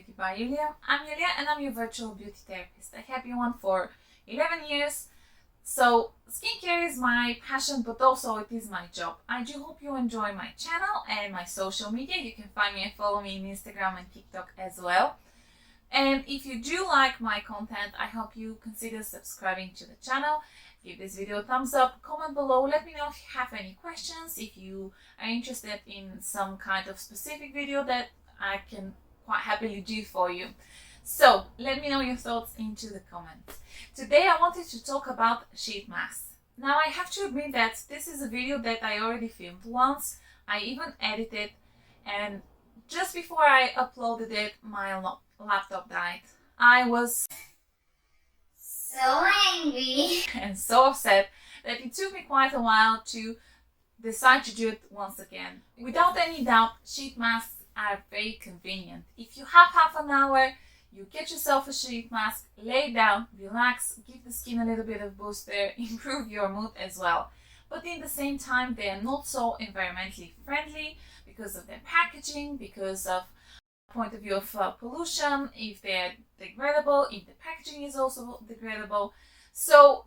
Beauty by Yulia. I'm Yulia and I'm your virtual beauty therapist. I have been one for 11 years. So skincare is my passion, but also it is my job. I do hope you enjoy my channel and my social media. You can find me and follow me on Instagram and TikTok as well. And if you do like my content, I hope you consider subscribing to the channel. Give this video a thumbs up, comment below, let me know if you have any questions, if you are interested in some kind of specific video that I can quite happily do for you. So let me know your thoughts into the comments. Today I wanted to talk about sheet masks. Now I have to admit that this is a video that I already filmed once. I even edited, and just before I uploaded it, my laptop died. I was so angry and so upset that it took me quite a while to decide to do it once again. Without any doubt, sheet masks are very convenient. If you have half an hour, you get yourself a sheet mask, lay down, relax, give the skin a little bit of booster, improve your mood as well. But in the same time, they are not so environmentally friendly because of their packaging, because of point of view of pollution, if they're degradable, if the packaging is also degradable. So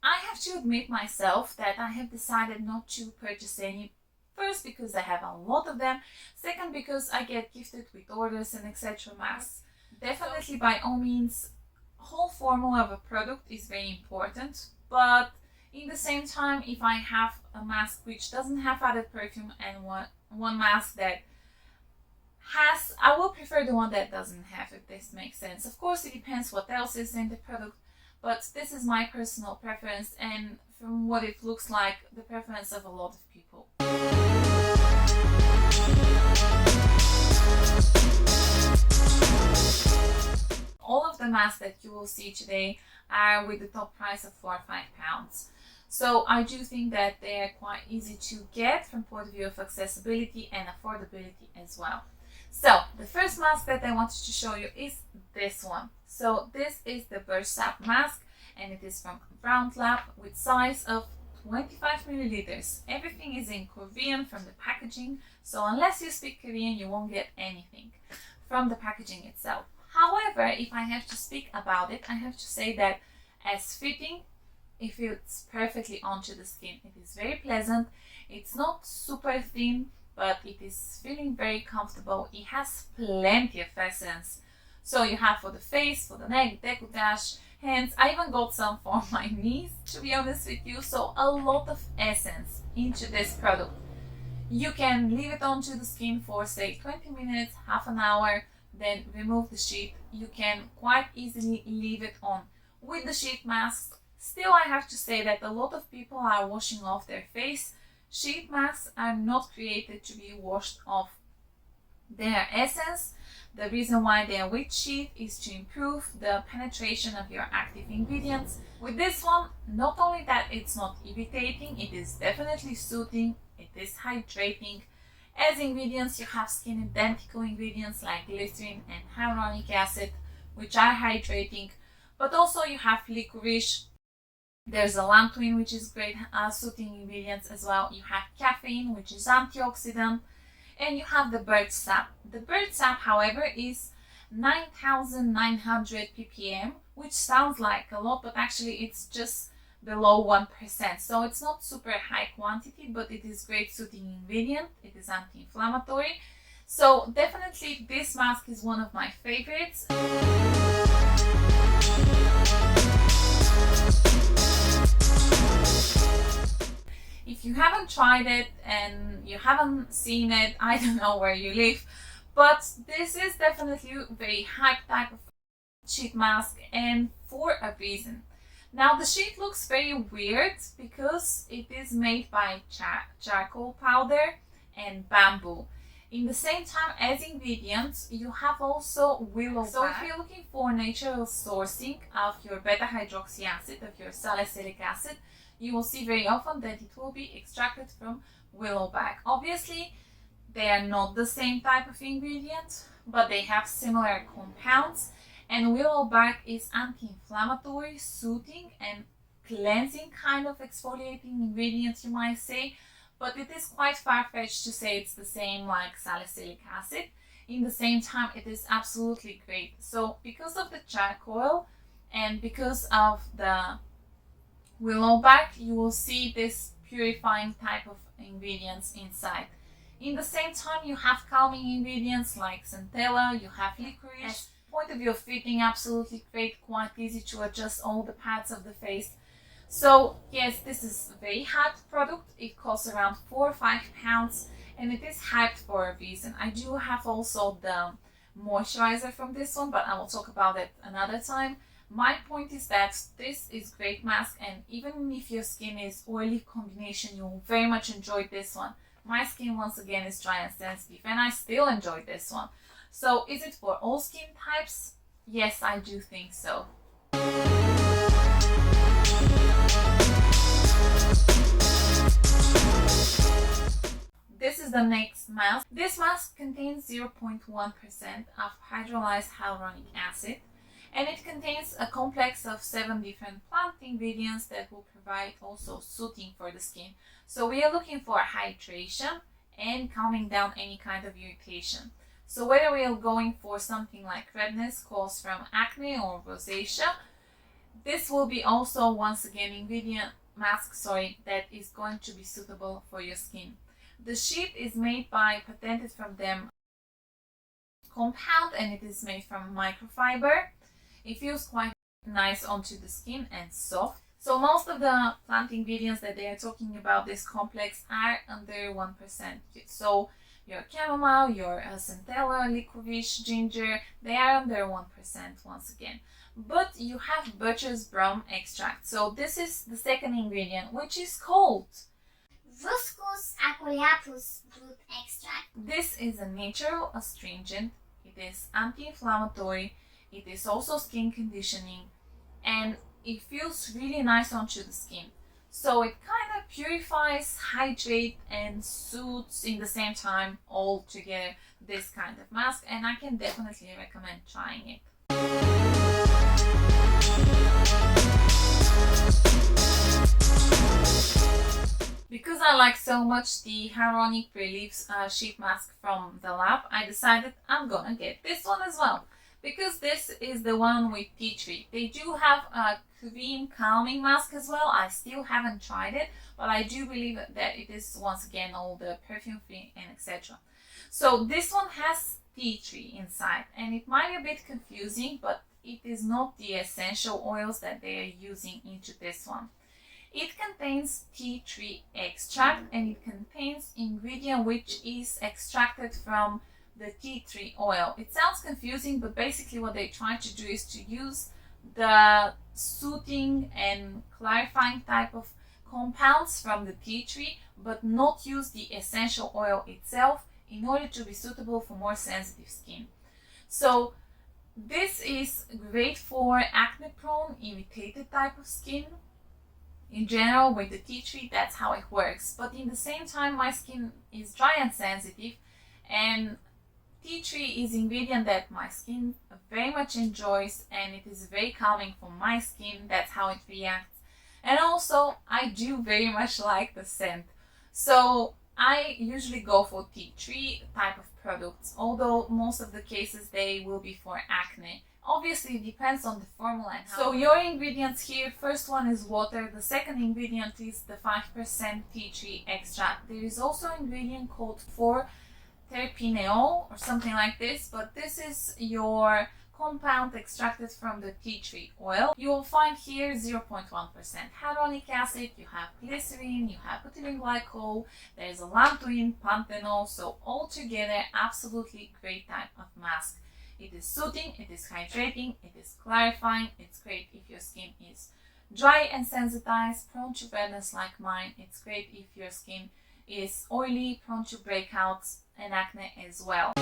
I have to admit myself that I have decided not to purchase any. First, because I have a lot of them. Second, because I get gifted with orders and etc. masks. Definitely, by all means, whole formula of a product is very important. But in the same time, if I have a mask which doesn't have added perfume and one mask that has, I will prefer the one that doesn't have, if this makes sense. Of course, it depends what else is in the product, but this is my personal preference, and from what it looks like, the preference of a lot of people. All of the masks that you will see today are with the top price of £4 or £5. So I do think that they are quite easy to get from point of view of accessibility and affordability as well. So the first mask that I wanted to show you is this one. So this is the Birch Sap mask, and it is from Brown Lab with size of 25 milliliters. Everything is in Korean from the packaging, so unless you speak Korean, you won't get anything from the packaging itself. However, if I have to speak about it, I have to say that as fitting, it fits perfectly onto the skin. It is very pleasant. It's not super thin, but it is feeling very comfortable. It has plenty of essence. So you have for the face, for the neck, décolletage, hands. I even got some for my knees, to be honest with you. So a lot of essence into this product. You can leave it onto the skin for say 20 minutes, half an hour, then remove the sheet. You can quite easily leave it on with the sheet masks. Still, I have to say that a lot of people are washing off their face. Sheet masks are not created to be washed off their essence. The reason why they are with sheet is to improve the penetration of your active ingredients. With this one, not only that it's not irritating, it is definitely soothing, it is hydrating. As ingredients, you have skin identical ingredients like glycerin and hyaluronic acid, which are hydrating, but also you have licorice. There's a lanolin, which is great soothing ingredients as well. You have caffeine, which is antioxidant, and you have the birch sap. The birch sap, however, is 9,900 ppm, which sounds like a lot, but actually it's just below 1%. So it's not super high quantity, but it is great soothing ingredient. It is anti-inflammatory. So definitely this mask is one of my favorites. If you haven't tried it and you haven't seen it, I don't know where you live, but this is definitely a very hype type of sheet mask, and for a reason. Now the sheet looks very weird because it is made by charcoal powder and bamboo. In the same time as ingredients, you have also willow bark. So if you're looking for natural sourcing of your beta-hydroxy acid, of your salicylic acid, you will see very often that it will be extracted from willow bark. Obviously, they are not the same type of ingredient, but they have similar compounds. And willow bark is anti-inflammatory, soothing and cleansing kind of exfoliating ingredients, you might say. But it is quite far-fetched to say it's the same like salicylic acid. in the same time it is absolutely great. So because of the charcoal and because of the willow bark, you will see this purifying type of ingredients inside. In the same time, you have calming ingredients like centella, you have licorice. As point of view of fitting, absolutely great, quite easy to adjust all the parts of the face. So yes, this is a very hyped product. It costs around 4 or 5 pounds and it is hyped for a reason. I do have also the moisturizer from this one, but I will talk about it another time. My point is that this is great mask, and even if your skin is oily combination, you'll very much enjoy this one. My skin once again is dry and sensitive and I still enjoy this one. So is it for all skin types? Yes, I do think so. This is the next mask. This mask contains 0.1% of hydrolyzed hyaluronic acid, and it contains a complex of 7 different plant ingredients that will provide also soothing for the skin. So we are looking for hydration and calming down any kind of irritation. So whether we are going for something like redness caused from acne or rosacea, this will be also once again ingredient mask, that is going to be suitable for your skin. The sheet is made by patented from them compound, and it is made from microfiber. It feels quite nice onto the skin and soft. So most of the plant ingredients that they are talking about this complex are under 1%. So your chamomile, your centella, licorice, ginger, they are under 1% once again. But you have Birch's broom extract. So this is the second ingredient, which is called Ruscus acauliatus root extract. This is a natural astringent. It is anti-inflammatory. It is also skin conditioning, and it feels really nice onto the skin. So it kind of purifies, hydrates, and soothes in the same time all together, this kind of mask, and I can definitely recommend trying it. Because I like so much the Hyaluronic Reliefs sheet mask from the lab, I decided I'm gonna get this one as well. Because this is the one with tea tree. They do have a cream calming mask as well. I still haven't tried it, but I do believe that it is once again all the perfume free and etc. So this one has tea tree inside, and it might be a bit confusing, but it is not the essential oils that they are using into this one. It contains tea tree extract, and it contains ingredient which is extracted from the tea tree oil. It sounds confusing, but basically what they try to do is to use the soothing and clarifying type of compounds from the tea tree, but not use the essential oil itself in order to be suitable for more sensitive skin. So this is great for acne prone, irritated type of skin. In general, with the tea tree, that's how it works. But in the same time, my skin is dry and sensitive, and tea tree is ingredient that my skin very much enjoys, and it is very calming for my skin. That's how it reacts. And also, I do very much like the scent. So I usually go for tea tree type of products, although most of the cases they will be for acne. Obviously, it depends on the formula and how. So your ingredients here, first one is water, the second ingredient is the 5% tea tree extract. There is also an ingredient called 4-terpineol or something like this, but this is your compound extracted from the tea tree oil. You will find here 0.1% hyaluronic acid, you have glycerin, you have ethylene glycol, there's a lanolin, panthenol, so all together absolutely great type of mask. It is soothing, it is hydrating, it is clarifying. It's great if your skin is dry and sensitized, prone to redness like mine. It's great if your skin is oily, prone to breakouts and acne as well.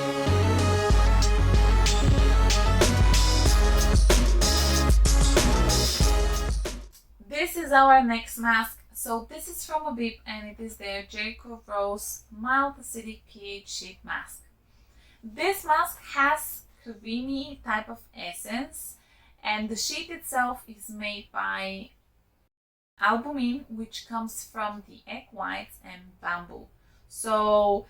This is our next mask. So this is from Abib, and it is their Jericho Rose Mild Acidic pH Sheet Mask. This mask has creamy type of essence, and the sheet itself is made by albumin, which comes from the egg whites and bamboo. So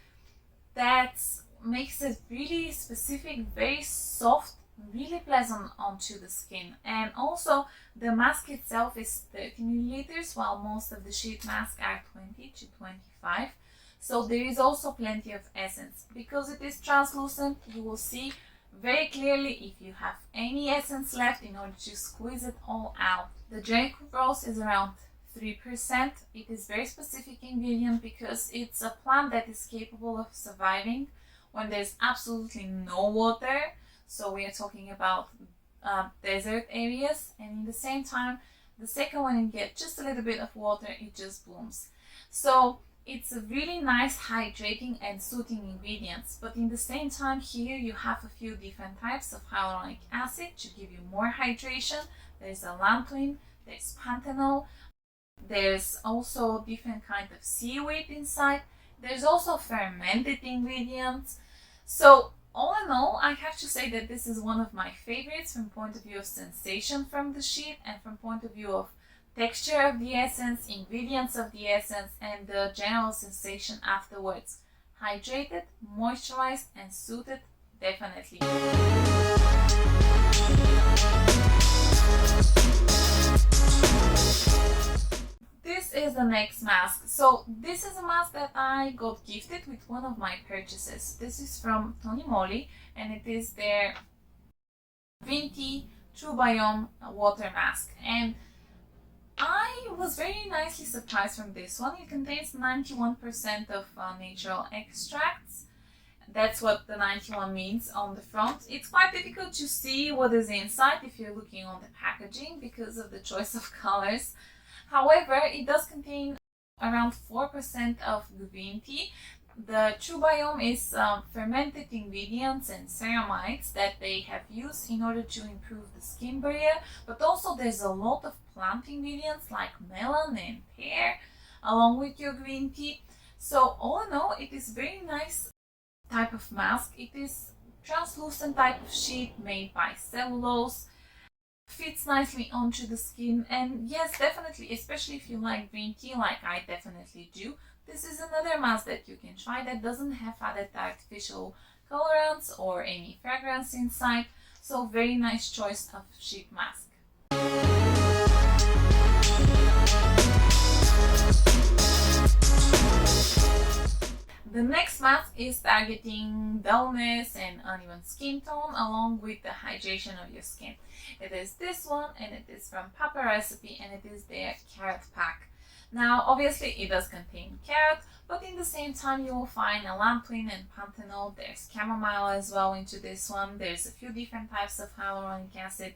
that's makes it really specific, very soft, really pleasant onto the skin. And also the mask itself is 30 milliliters, while most of the sheet masks are 20 to 25. So there is also plenty of essence. Because it is translucent, you will see very clearly if you have any essence left in order to squeeze it all out. The Jericho rose is around 3%. It is very specific ingredient because it's a plant that is capable of surviving when there's absolutely no water. So we are talking about desert areas, and in the same time, the second one you get just a little bit of water, it just blooms. So it's a really nice hydrating and soothing ingredients, but in the same time here you have a few different types of hyaluronic acid to give you more hydration. There's allantoin, there's panthenol, there's also different kind of seaweed inside, there's also fermented ingredients. So all in all, I have to say that this is one of my favorites from point of view of sensation from the sheet and from point of view of texture of the essence, ingredients of the essence, and the general sensation afterwards. Hydrated, moisturized, and soothed, definitely. This is the next mask. So this is a mask that I got gifted with one of my purchases. This is from TonyMoly, and it is their green tea Truebiome water mask. And I was very nicely surprised from this one. It contains 91% of natural extracts. That's what the 91 means on the front. It's quite difficult to see what is inside if you're looking on the packaging because of the choice of colors. However, it does contain around 4% of green tea. The Truebiome is fermented ingredients and ceramides that they have used in order to improve the skin barrier, but also there's a lot of plant ingredients like melon and pear along with your green tea. So all in all, it is very nice type of mask. It is translucent type of sheet made by cellulose, fits nicely onto the skin, and yes, definitely, especially if you like green tea like I definitely do, this is another mask that you can try that doesn't have added artificial colorants or any fragrance inside. So very nice choice of sheet mask. The next mask is targeting dullness and uneven skin tone along with the hydration of your skin. It is this one, and it is from Papa Recipe, and it is their carrot pack. Now obviously it does contain carrot, but in the same time you will find allantoin and panthenol. There's chamomile as well into this one. There's a few different types of hyaluronic acid.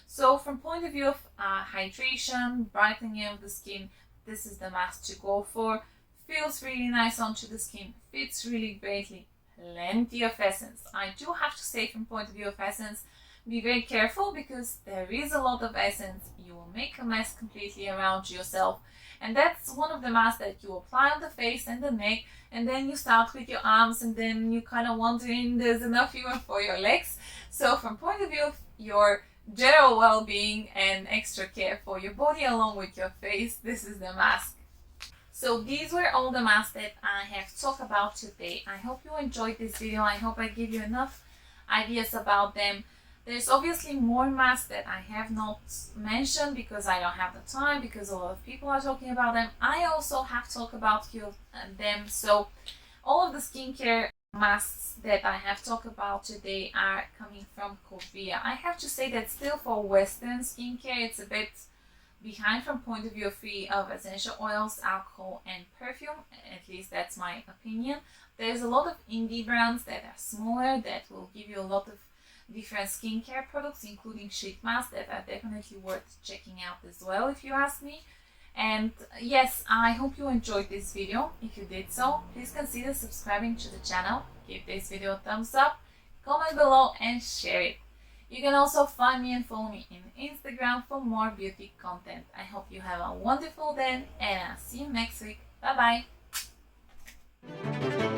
So from point of view of hydration, brightening of the skin, this is the mask to go for. Feels really nice onto the skin, fits really greatly, plenty of essence. I do have to say from point of view of essence, be very careful because there is a lot of essence. You will make a mess completely around yourself. And that's one of the masks that you apply on the face and the neck, and then you start with your arms, and then you kind of wondering there's enough even for your legs. So from point of view of your general well-being and extra care for your body along with your face, this is the mask. So these were all the masks that I have talked about today. I hope you enjoyed this video. I hope I give you enough ideas about them. There's obviously more masks that I have not mentioned because I don't have the time, because a lot of people are talking about them. I also have talked about few of them. So all of the skincare masks that I have talked about today are coming from Korea. I have to say that still for Western skincare, it's a bit behind from point of view of essential oils, alcohol, and perfume. At least that's my opinion. There's a lot of indie brands that are smaller that will give you a lot of different skincare products, including sheet masks, that are definitely worth checking out as well, if you ask me. And yes, I hope you enjoyed this video. If you did so, please consider subscribing to the channel, give this video a thumbs up, comment below, and share it. You can also find me and follow me in Instagram for more beauty content. I hope you have a wonderful day, and I'll see you next week. Bye bye.